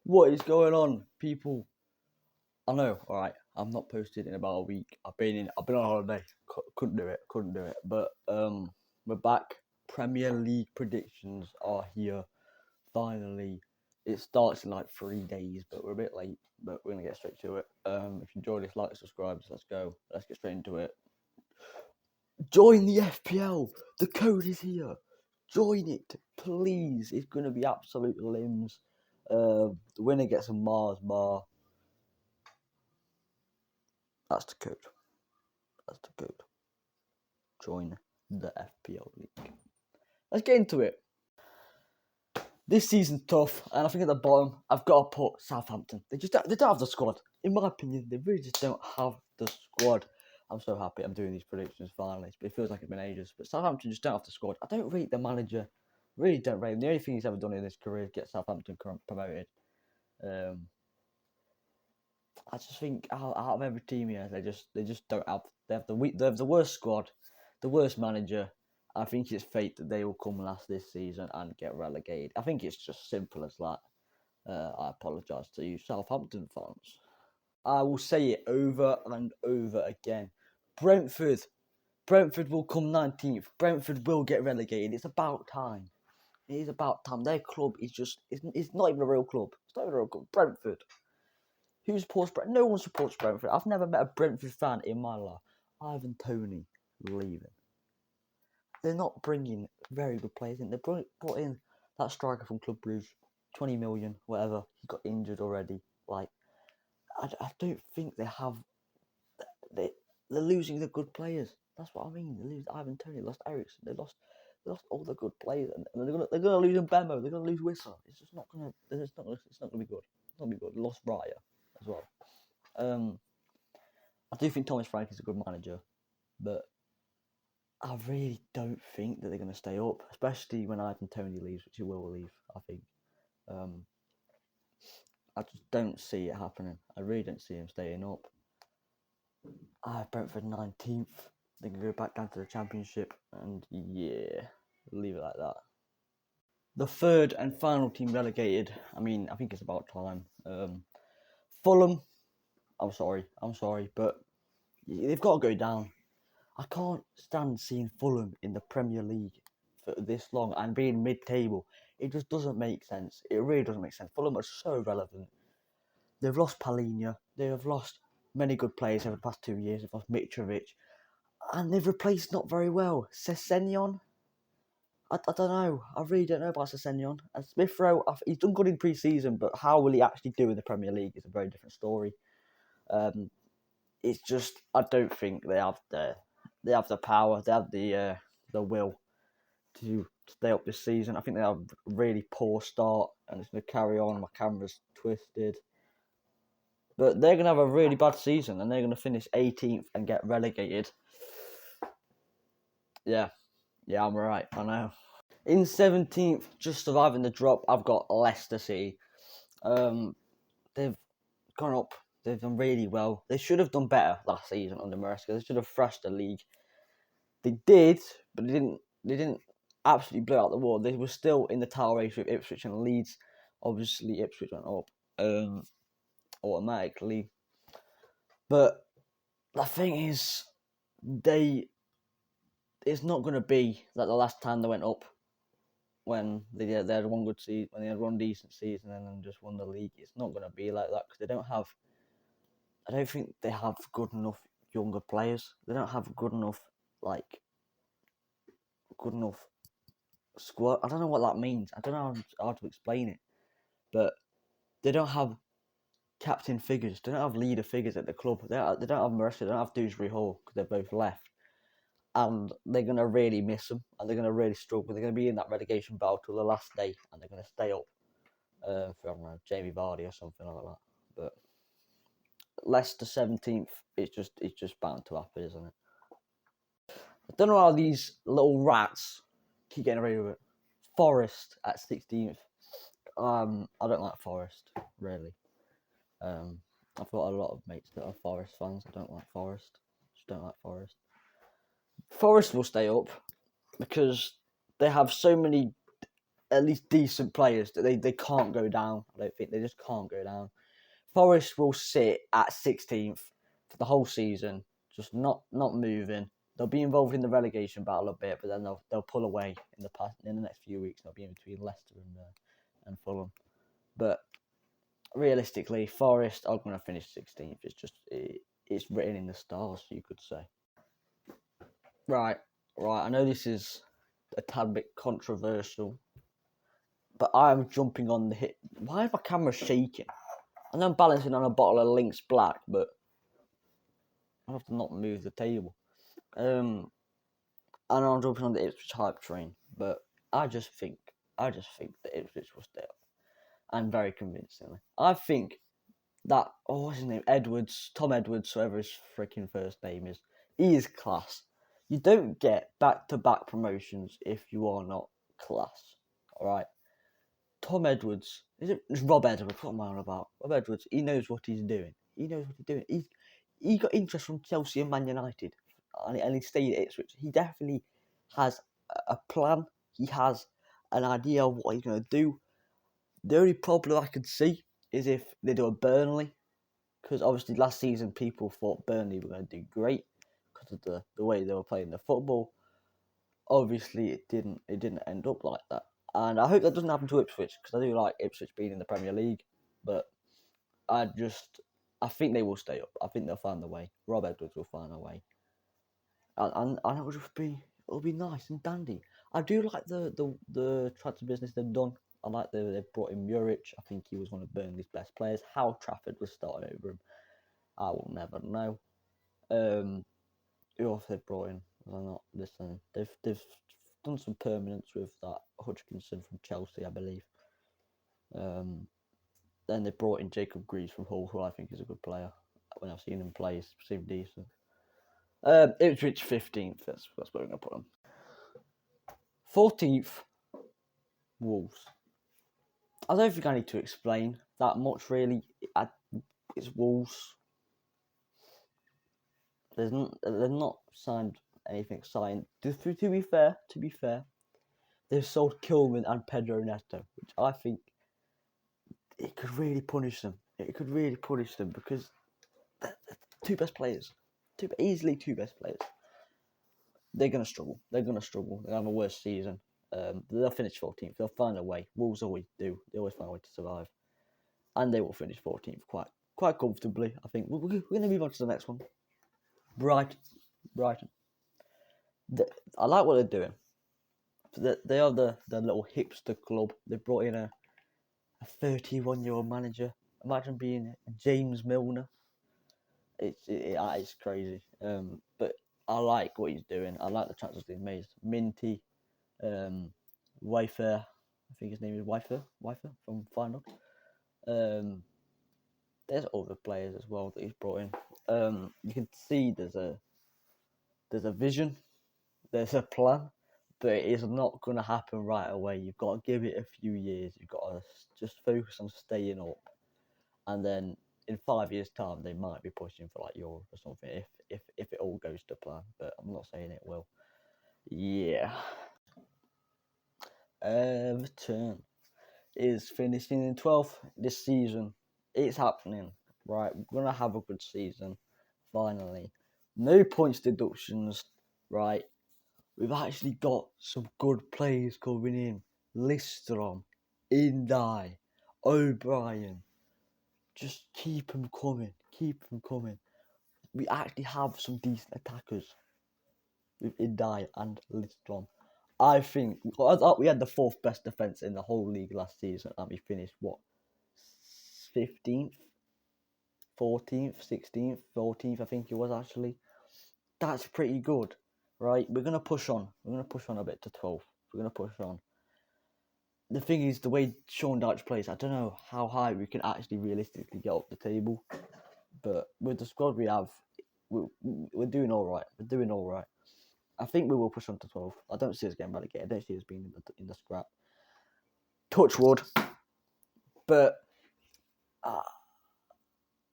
What is going on, people? I know, all right. I'm not posted in about a week. I've been on holiday. Couldn't do it. But we're back. Premier League predictions are here. Finally, it starts in like 3 days, but we're a bit late. But we're gonna get straight to it. If you enjoyed this, like, subscribe. Let's go. Let's get straight into it. Join the FPL. The code is here. Join it, please. It's gonna be absolute limbs. The winner gets a Mars bar. That's the code. Join the FPL League. Let's get into it. This season's tough, and I think at the bottom, I've got to put Southampton. They don't have the squad. In my opinion, they really just don't have the squad. I'm so happy I'm doing these predictions finally. It feels like it's been ages. But Southampton just don't have the squad. I don't rate the manager. Really don't rate him. The only thing he's ever done in his career is get Southampton promoted. I just think out of every team here, they just don't have. They have the worst squad, the worst manager. I think it's fate that they will come last this season and get relegated. I think it's just simple as that. I apologise to you, Southampton fans. I will say it over and over again. Brentford will come 19th. Brentford will get relegated. It's about time. It is about time. Their club is it's not even a real club. It's not even a real club. Brentford. Who supports Brentford? No one supports Brentford. I've never met a Brentford fan in my life. Ivan Toney leaving. They're not bringing very good players in. They brought in that striker from Club Brugge, 20 million, whatever. He got injured already. Like, I don't think they have. They're losing the good players. That's what I mean. They lose Ivan Toney, they lost Eriksen, they lost all the good players, and they're gonna lose Mbemo. They're gonna lose Wissa. It's just not gonna. It's not gonna be good. It's not gonna be good. They lost Raya as well. I do think Thomas Frank is a good manager, but I really don't think that they're going to stay up, especially when Ivan Toney leaves, which he will leave, I think. I just don't see it happening. I really don't see him staying up. I have Brentford 19th. They can go back down to the Championship, and yeah, leave it like that. The third and final team relegated. I mean, I think it's about time. Fulham. I'm sorry, but they've got to go down. I can't stand seeing Fulham in the Premier League for this long and being mid-table. It just doesn't make sense. It really doesn't make sense. Fulham are so relevant. They've lost Palhinha. They have lost many good players over the past 2 years. They've lost Mitrovic. And they've replaced not very well. Sessegnon? I don't know. I really don't know about Sessegnon. And Smith Rowe, he's done good in pre-season, but how will he actually do in the Premier League is a very different story. It's just, I don't think they have the power, they have the will to stay up this season. I think they have a really poor start, and it's going to carry on. My camera's twisted. But they're going to have a really bad season, and they're going to finish 18th and get relegated. Yeah, I'm right, I know. In 17th, just surviving the drop, I've got Leicester City. They've gone up. They've done really well. They should have done better last season under Maresca. They should have thrashed the league. They did, but they didn't absolutely blow out the wall. They were still in the title race with Ipswich and Leeds. Obviously, Ipswich went up automatically. But the thing is, it's not going to be like the last time they went up when they had one good season, when they had one decent season and then just won the league. It's not going to be like that because I don't think they have good enough younger players. They don't have good enough squad. I don't know what that means. I don't know how to explain it. But they don't have captain figures. They don't have leader figures at the club. They don't have Maresca. They don't have Dewsbury Hall because they're both left. And they're going to really miss them. And they're going to really struggle. They're going to be in that relegation battle till the last day. And they're going to stay up for, I don't know, Jamie Vardy or something like that. But Leicester 17th, it's just bound to happen, isn't it? I don't know how these little rats keep getting away with it. Forest at 16th. I don't like Forest, really. I've got a lot of mates that are Forest fans. I don't like Forest. Just don't like Forest. Forest will stay up because they have so many at least decent players that they can't go down. I don't think they just can't go down. Forest will sit at 16th for the whole season, just not moving. They'll be involved in the relegation battle a bit, but then they'll pull away in the next few weeks. They'll be in between Leicester and Fulham. But realistically, Forest are going to finish 16th. It's written in the stars, you could say. Right. I know this is a tad bit controversial, but I am jumping on the hit. Why is my camera shaking? I know I'm balancing on a bottle of Lynx Black, but I have to not move the table. And I'm jumping on the Ipswich hype train, but I just think that Ipswich will stay up, and very convincingly. I think that what's his name? Tom Edwards, whatever his freaking first name is, he is class. You don't get back-to-back promotions if you are not class. All right. Tom Edwards, it's Rob Edwards? What am I on about? Rob Edwards, he knows what he's doing. He got interest from Chelsea and Man United, and he stayed at Ipswich. He definitely has a plan. He has an idea of what he's going to do. The only problem I can see is if they do a Burnley, because obviously last season people thought Burnley were going to do great because of the way they were playing the football. Obviously, it didn't end up like that. And I hope that doesn't happen to Ipswich, because I do like Ipswich being in the Premier League. But I think they will stay up. I think they'll find a way. Rob Edwards will find a way. And it'll be nice and dandy. I do like the transfer business they've done. I like they've brought in Muric. I think he was one of Burnley's best players. How Trafford was starting over him, I will never know. Who else they've brought in? I'm not listening. They've done some permanents with that Hutchinson from Chelsea, I believe. Then they brought in Jacob Greaves from Hull, who I think is a good player. When I've seen him play, he seemed decent. Ipswich 15th. That's where we're going to put them. 14th, Wolves. I don't think I need to explain that much, really. It's Wolves. They've not signed anything exciting. To be fair, they've sold Kilman and Pedro Neto, which I think it could really punish them. Because they're two best players. Easily two best players. They're going to struggle. They'll have a worse season. They'll finish 14th. They'll find a way. Wolves always do. They always find a way to survive. And they will finish 14th quite comfortably, I think. We're going to move on to the next one. Brighton. I like what they're doing. They are the little hipster club. They brought in a 31-year-old manager. Imagine being James Milner. It's crazy. But I like what he's doing. I like the transfers he's made. Minty, Wayfair. I think his name is Wayfair from Feyenoord. There's other players as well that he's brought in. You can see there's a vision, there's a plan, but it is not going to happen right away. You've got to give it a few years. You've got to just focus on staying up, and then in 5 years' time they might be pushing for like Europe or something if it all goes to plan. But I'm not saying it will. Yeah. Everton is finishing in 12th this season. It's happening. Right, we're going to have a good season, finally. No points deductions, right? We've actually got some good players coming in. Listrom, Indai, O'Brien. Just keep them coming. We actually have some decent attackers with Indai and Listrom. I think we had the fourth best defence in the whole league last season, and we finished, 15th? 14th, 16th, 14th, I think it was actually. That's pretty good, right? We're going to push on. A bit to 12th. We're going to push on. The thing is, the way Sean Dyche plays, I don't know how high we can actually realistically get up the table. But with the squad we have, we're doing all right. I think we will push on to 12th. I don't see us getting relegated. I don't see us being in the scrap. Touch wood. But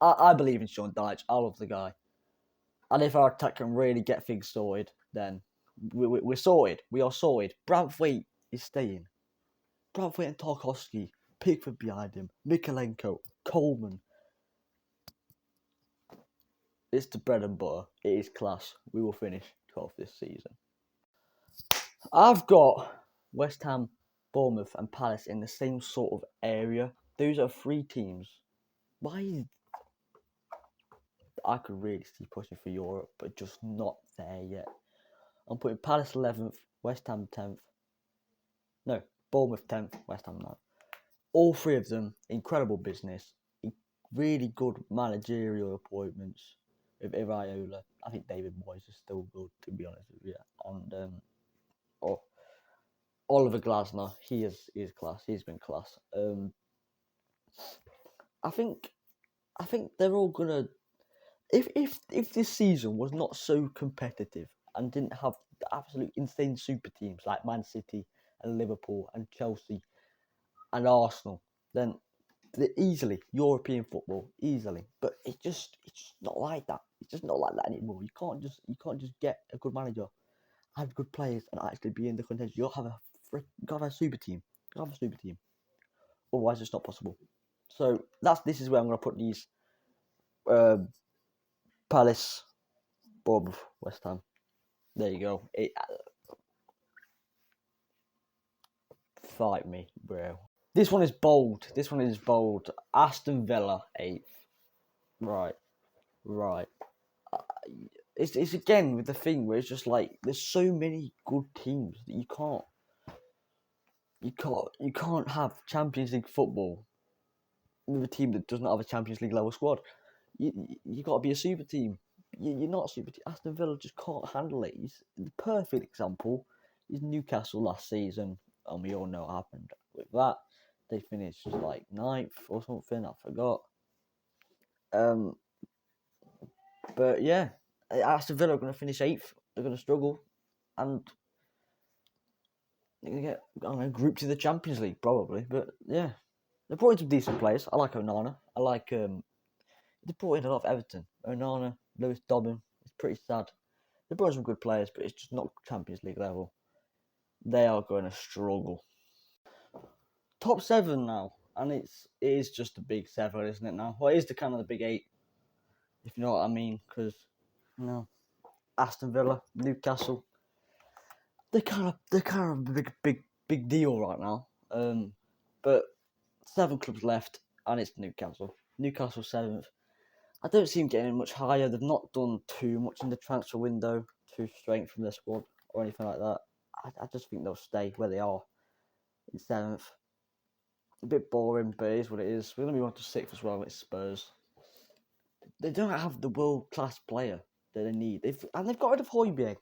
I believe in Sean Dyche. I love the guy. And if our attack can really get things sorted, then we're sorted. We are sorted. Branthwaite is staying. Branthwaite and Tarkowski, Pickford behind him, Mikolenko, Coleman. It's the bread and butter. It is class. We will finish 12th this season. I've got West Ham, Bournemouth, and Palace in the same sort of area. Those are 3 teams. Why? I could really see pushing for Europe, but just not there yet. I'm putting Palace 11th, West Ham 10th. No, Bournemouth 10th, West Ham 9th. All 3 of them, incredible business. Really good managerial appointments with Iraola. I think David Moyes is still good, to be honest with you. And Oliver Glasner, he is class. He's been class. I think they're all gonna. If this season was not so competitive and didn't have the absolute insane super teams like Man City and Liverpool and Chelsea and Arsenal, then easily European football, easily. But it's just not like that. It's just not like that anymore. You can't just get a good manager, have good players, and actually be in the contention. You gotta have a super team. You gotta have a super team. Otherwise, it's not possible. So this is where I'm gonna put these. Palace, Bournemouth, West Ham. There you go. Fight me, bro. This one is bold. Aston Villa 8th. Right. It's again with the thing where it's just like there's so many good teams that you can't have Champions League football with a team that doesn't have a Champions League level squad. You got to be a super team. You're not a super team. Aston Villa just can't handle it. The perfect example is Newcastle last season, and we all know what happened with that. They finished like 9th or something. I forgot. But yeah, Aston Villa are going to finish 8th. They're going to struggle, and they're going to get grouped in the Champions League probably. But yeah, they brought in some decent players. I like Onana. I like they brought in a lot of Everton. Onana, Lewis Dobbin. It's pretty sad. They brought in some good players, but it's just not Champions League level. They are going to struggle. Top 7 now, and it is just the big 7, isn't it now? Well, it is the kind of the big 8, if you know what I mean. Because Aston Villa, Newcastle, they're kind of a big deal right now. But 7 clubs left, and it's Newcastle. Newcastle 7th. I don't see them getting much higher. They've not done too much in the transfer window to strengthen their squad or anything like that. I just think they'll stay where they are in 7th. A bit boring, but it is what it is. We're going to be on to 6th as well. It's Spurs. They don't have the world-class player that they need. They've got rid of Højbjerg.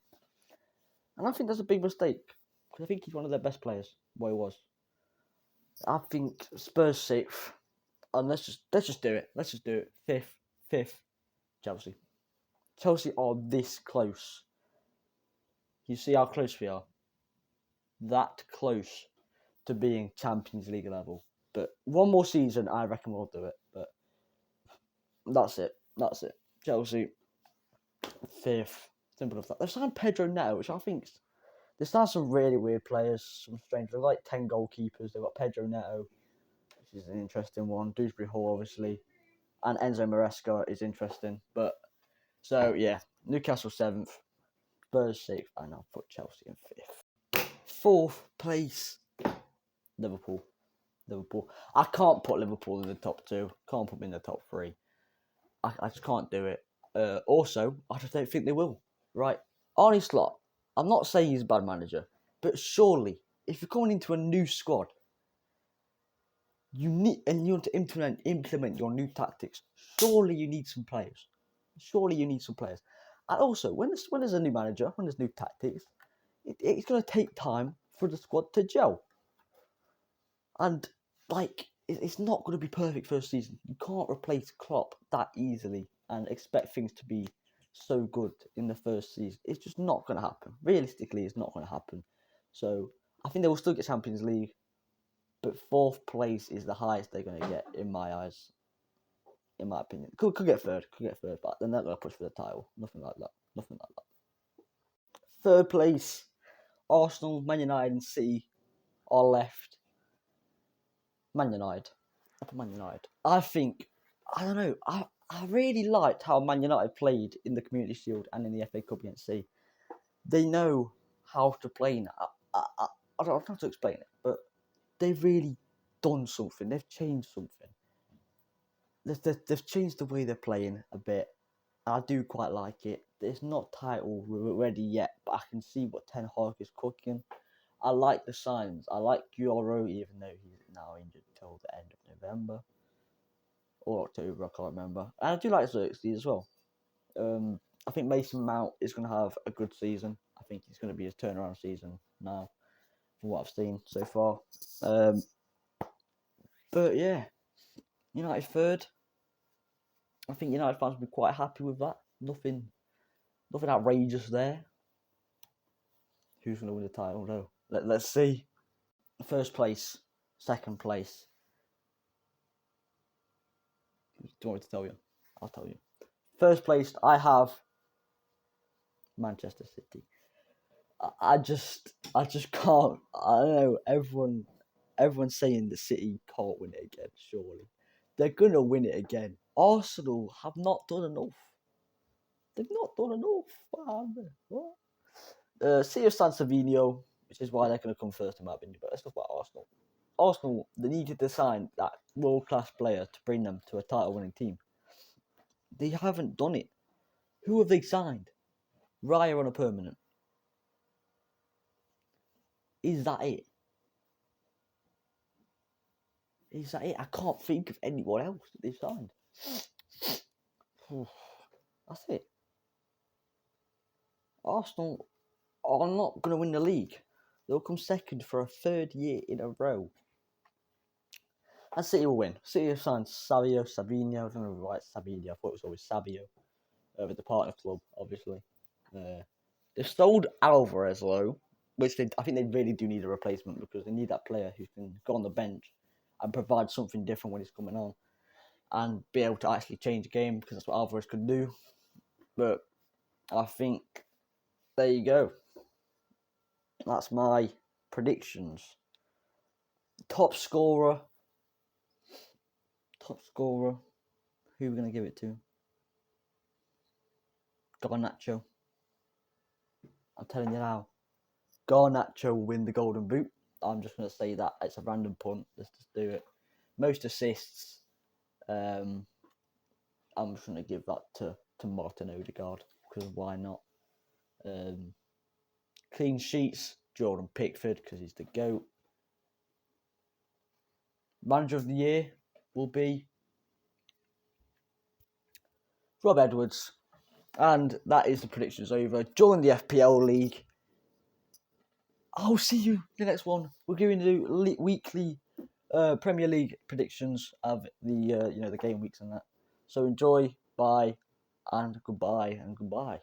And I think that's a big mistake. Because I think he's one of their best players. What he was. I think Spurs 6th. And let's just do it. Let's just do it. 5th, Chelsea. Chelsea are this close. You see how close we are? That close to being Champions League level. But one more season, I reckon we'll do it. But that's it. Chelsea, 5th. Simple as that. They've signed Pedro Neto, which I think they signed some really weird players, some strange. They've like 10 goalkeepers. They've got Pedro Neto, which is an interesting one. Dewsbury Hall, obviously, and Enzo Maresca is interesting. But so yeah, Newcastle 7th, Spurs 6th, and I'll put Chelsea in 5th. 4th place, Liverpool. I can't put Liverpool in the top 2. Can't put them in the top 3. I just can't do it. Also, I just don't think they will. Right, Arne Slot. I'm not saying he's a bad manager, but surely, if you're coming into a new squad, you want to implement your new tactics. Surely you need some players. And also, when there's a new manager, when there's new tactics, it's going to take time for the squad to gel. And it's not going to be perfect first season. You can't replace Klopp that easily and expect things to be so good in the first season. It's just not going to happen. Realistically, it's not going to happen. So I think they will still get Champions League, but 4th place is the highest they're going to get in my eyes. In my opinion, could get third, but they're not going to push for the title. Nothing like that. 3rd place, Arsenal, Man United, and City are left. Man United. I put Man United. I think, I don't know, I really liked how Man United played in the Community Shield and in the FA Cup against City. They know how to play now. I don't know how to explain it, but they've really done something. They've changed something. They've changed the way they're playing a bit. I do quite like it. It's not title ready yet, but I can see what Ten Hag is cooking. I like the signs. I like Euro, even though he's now injured till the end of November or October. I can't remember. And I do like Xerxes as well. I think Mason Mount is going to have a good season. I think it's going to be his turnaround season now, from what I've seen so far. But yeah, United third. I think United fans will be quite happy with that. Nothing outrageous there. Who's going to win the title? No. Let's see. First place, second place. Do you want me to tell you? I'll tell you. First place, I have Manchester City. I just can't. I don't know. Everyone's saying the City can't win it again. Surely they're gonna win it again. Arsenal have not done enough. They've not done enough. What? City of San Savino, which is why they're gonna come first in my opinion. But let's talk about Arsenal. Arsenal, they needed to sign that world-class player to bring them to a title-winning team. They haven't done it. Who have they signed? Raya on a permanent. Is that it? Is that it? I can't think of anyone else that they've signed. That's it. Arsenal are not going to win the league. They'll come second for a third year in a row. And City will win. City have signed Savinho. I don't know why it's Savinho. I thought it was always Savio. With the partner club, obviously. They've sold Alvarez, though, which I think they really do need a replacement because they need that player who can go on the bench and provide something different when he's coming on and be able to actually change the game because that's what Alvarez could do. But I think there you go. That's my predictions. Top scorer. Who are we going to give it to? Garnacho. I'm telling you now. Garnacho will win the Golden Boot. I'm just going to say that. It's a random punt. Let's just do it. Most assists. I'm just going to give that to Martin Odegaard because why not? Clean sheets, Jordan Pickford because he's the GOAT. Manager of the year will be Rob Edwards. And that is the predictions over. Join the FPL League. I'll see you in the next one. We're going to do weekly Premier League predictions of the the game weeks and that. So enjoy, bye, and goodbye, and goodbye.